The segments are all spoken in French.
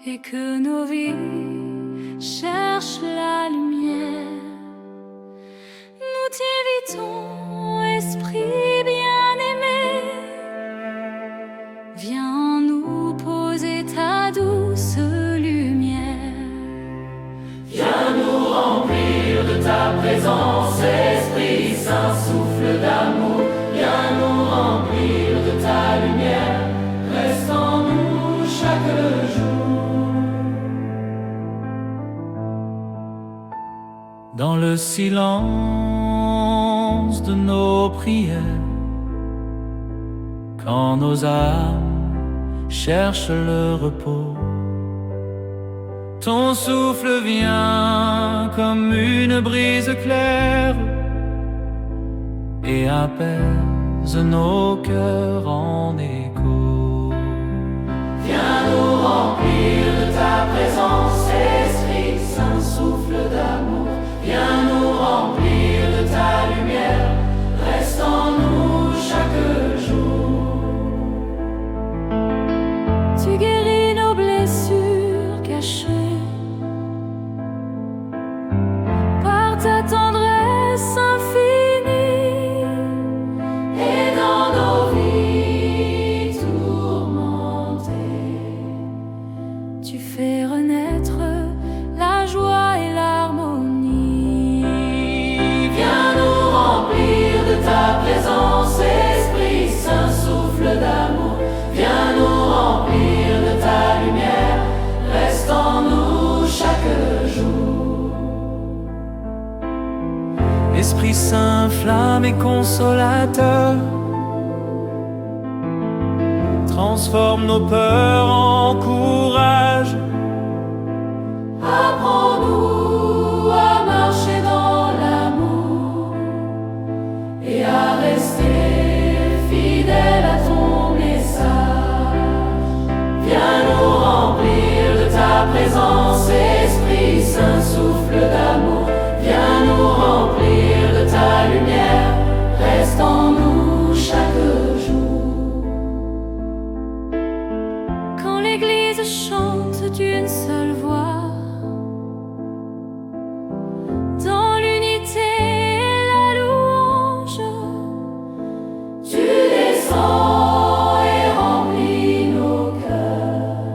et que nos vies cherchent la lumière. Nous t'invitons, Esprit bien-aimé, viens nous poser ta douce lumière. Viens nous remplir de ta présence, Esprit Saint, souffle d'amour. Viens nous remplir de ta lumière, reste en nous chaque jour. Dans le silence de nos prières, quand nos âmes cherchent le repos, ton souffle vient comme une brise claire et apaise nos cœurs en écho. Viens nous remplir de ta présence, Esprit Saint, souffle d'amour. Viens nous remplir de ta lumière, reste en nous chaque jour. Tu guéris nos blessures cachées par ta tendresse infinie, Et dans nos vies tourmentées, tu fais renaître la joie et l'harmonie. viens nous remplir de ta présence, Esprit Saint, souffle d'amour. Viens nous remplir de ta lumière, reste en nous chaque jour. Esprit Saint, flamme et consolateur, transforme nos peurs en courage. Apprends-nous à marcher dans l'amour et à rester fidèles à ton message. Viens nous remplir de ta présence, Esprit Saint, souffle d'amour. Viens nous remplir de ta lumière, reste en nous chaque jour. Quand l'Église chante d'une seule voix, dans l'unité et la louange, Tu descends et remplis nos cœurs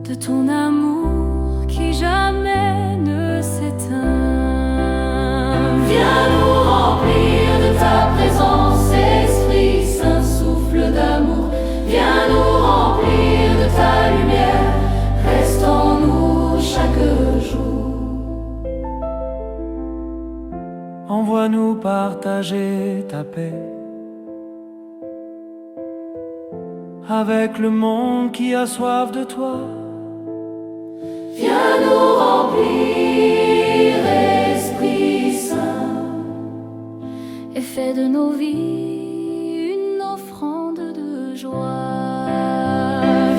de ton amour qui jamais ne s'éteint. Viens nous remplir de ta présence, Esprit Saint, souffle d'amour. Viens nous remplir de ta lumière, reste en nous chaque jour. Envoie-nous partager ta paix avec le monde qui a soif de toi. Viens nous remplir, Esprit Saint, Et fais de nos vies une offrande de joie.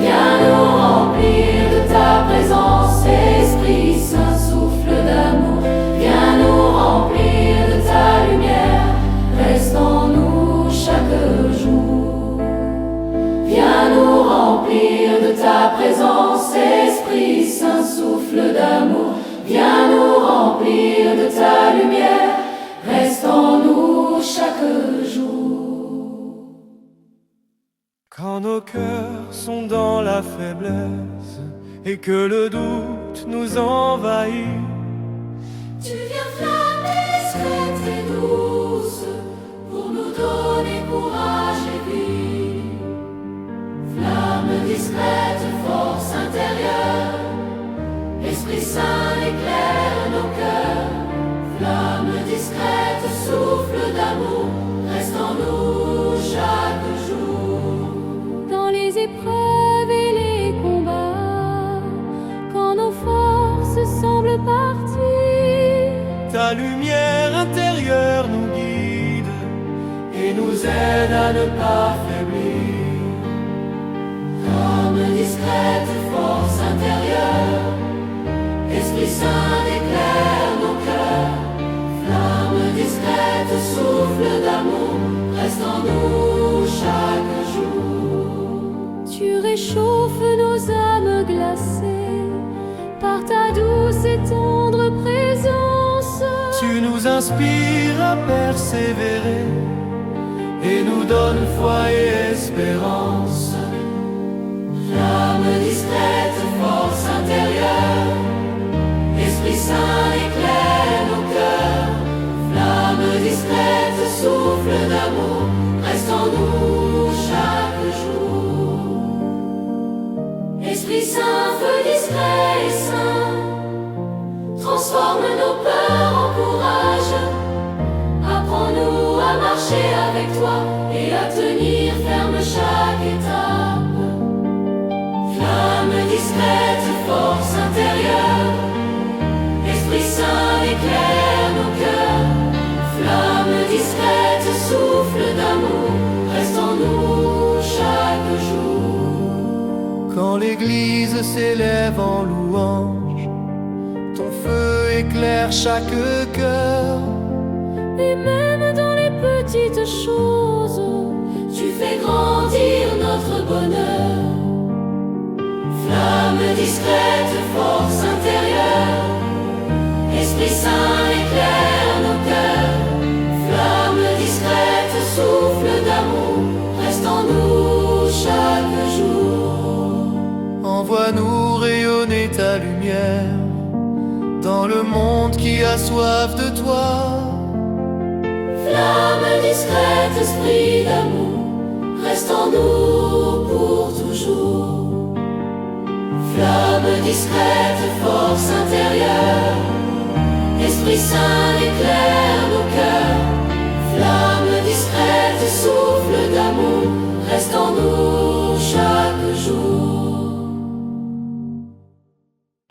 viens nous remplir de ta présence, Esprit Saint, souffle d'amour. Viens nous remplir de ta lumière, reste en nous chaque jour. Viens nous remplir de ta présence, Esprit Saint, souffle d'amour. Viens nous remplir de ta lumière, reste en nous chaque jour. Quand nos cœurs sont dans la faiblesse et que le doute nous envahit, tu viens flamme discrète et douce pour nous donner courage et vie. Flamme discrète, force intérieure, Esprit Saint éclaire nos cœurs. Flamme discrète, souffle d'amour, reste en nous chaque jour. Dans les épreuves et les combats, quand nos forces semblent partir, Ta lumière intérieure nous guide et nous aide à ne pas faiblir. Flamme discrète, force intérieure, Esprit Saint éclaire nos cœurs. Flamme discrète, souffle d'amour, reste en nous chaque jour. tu réchauffes nos âmes glacée par ta douce et tendre présence. Tu nous inspires à persévérer et nous donnes foi et espérance. Flamme discrète, force intérieure, Esprit Saint éclaire nos cœurs. Flamme discrète, souffle d'amour, reste en nous chaque jour. Esprit Saint, feu discret et saint, transforme nos peurs en courage. Apprends-nous à marcher avec toi et à tenir ferme chaque étape. Flamme discrète, force intérieure, Esprit Saint éclaire nos cœurs. Flamme discrète, souffle d'amour, reste en nous chaque jour. Quand l'église s'élève en louange, ton feu éclaire chaque cœur. Et même dans les petites choses, Tu fais grandir notre bonheur. Flamme discrète, force intérieure, Esprit Saint éclaire nos cœurs. Flamme discrète, souffle d'amour, reste en nous chaque jour. Envoie-nous rayonner ta lumière dans le monde qui a soif de toi. Flamme discrète, esprit d'amour, reste en nous pour toujours. Flamme discrète, force intérieure, Esprit Saint éclaire nos cœurs. Flamme discrète, souffle